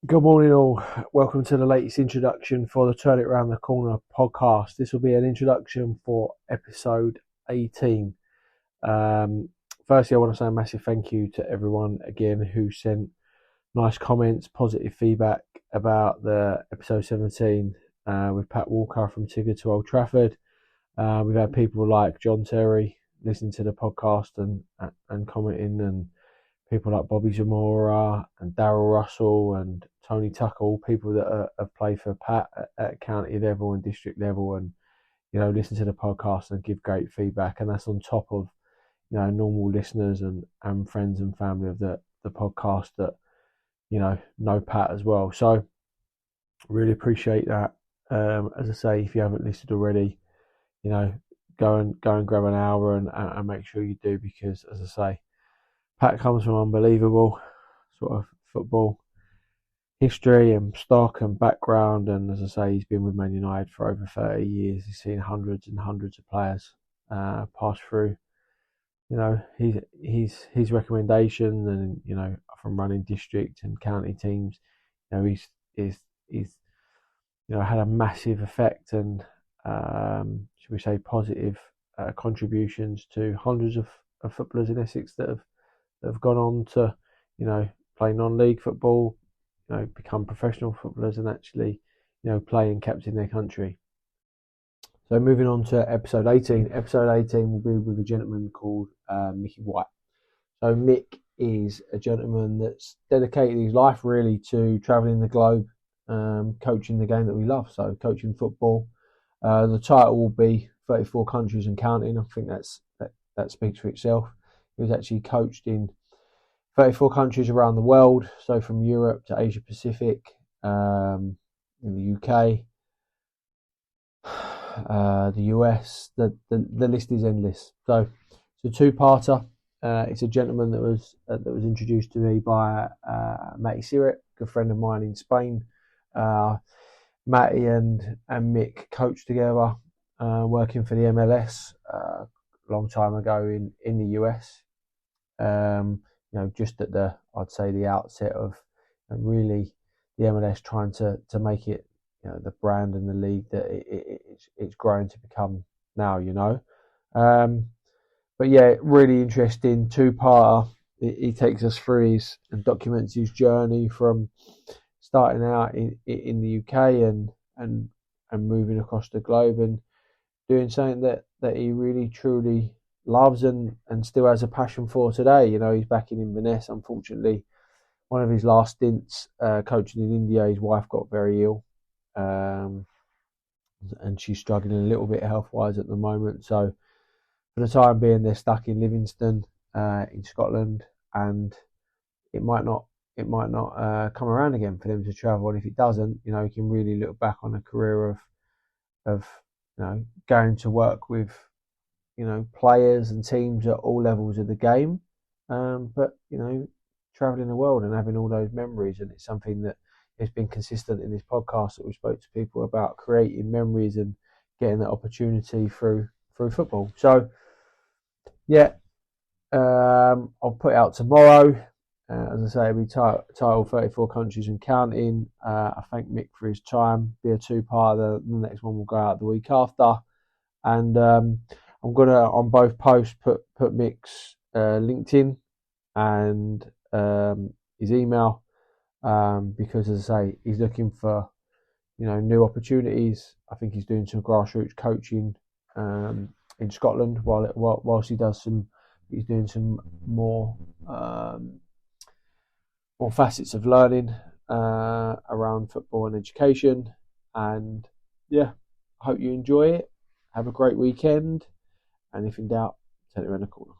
Good morning, all. Welcome to the latest introduction for the Turn It Round the Corner podcast. This will be an introduction for episode 18. Firstly, I want to say a massive thank you to everyone again who sent nice comments, positive feedback about the episode 17 with Pat Walker from Tigger to Old Trafford. We've had people like John Terry listening to the podcast and commenting, and people like Bobby Zamora and Darryl Russell and Tony Tucker, all people that have played for Pat at county level and district level, and listen to the podcast and give great feedback. And that's on top of normal listeners and friends and family of the podcast that know Pat as well. So really appreciate that. As I say, if you haven't listened already, go and grab an hour and make sure you do, because as I say, Pat comes from unbelievable sort of football history and stock and background, and as I say, he's been with Man United for over 30 years. He's seen hundreds and hundreds of players pass through. His recommendation, and from running district and county teams, he's had a massive effect and should we say positive contributions to hundreds of footballers in Essex that have gone on to, play non-league football, become professional footballers and actually, play and captain their country. So moving on to episode 18. Episode 18 will be with a gentleman called Mick White. So Mick is a gentleman that's dedicated his life really to travelling the globe, coaching the game that we love, so coaching football. The title will be 34 countries and counting. I think that speaks for itself. He was actually coached in 34 countries around the world, so from Europe to Asia Pacific, in the UK, the US. The list is endless. So it's a two-parter. It's a gentleman that was introduced to me by Matty Siret, a good friend of mine in Spain. Matty and Mick coached together, working for the MLS a long time ago in the US. Just at the outset of really the MLS trying to make it, the brand and the league that it's grown to become now, But yeah, really interesting two-parter. He takes us through and documents his journey from starting out in the UK and moving across the globe and doing something that he really truly loves and still has a passion for today. He's back in Inverness. Unfortunately, one of his last stints coaching in India, his wife got very ill, and she's struggling a little bit health-wise at the moment. So for the time being, they're stuck in Livingston in Scotland, and it might not come around again for them to travel. And if it doesn't, he can really look back on a career of going to work with players and teams at all levels of the game, but traveling the world and having all those memories. And it's something that has been consistent in this podcast, that we spoke to people about creating memories and getting that opportunity through football. So yeah, I'll put it out tomorrow. As I say, it'll be titled 34 countries and counting. I thank Mick for his time. Be a two-parter. The next one will go out the week after, and I'm gonna on both posts put Mick's LinkedIn and his email, because as I say, he's looking for new opportunities. I think he's doing some grassroots coaching in Scotland whilst he's doing some more facets of learning around football and education. And yeah, I hope you enjoy it. Have a great weekend. And if in doubt, turn it around the corner.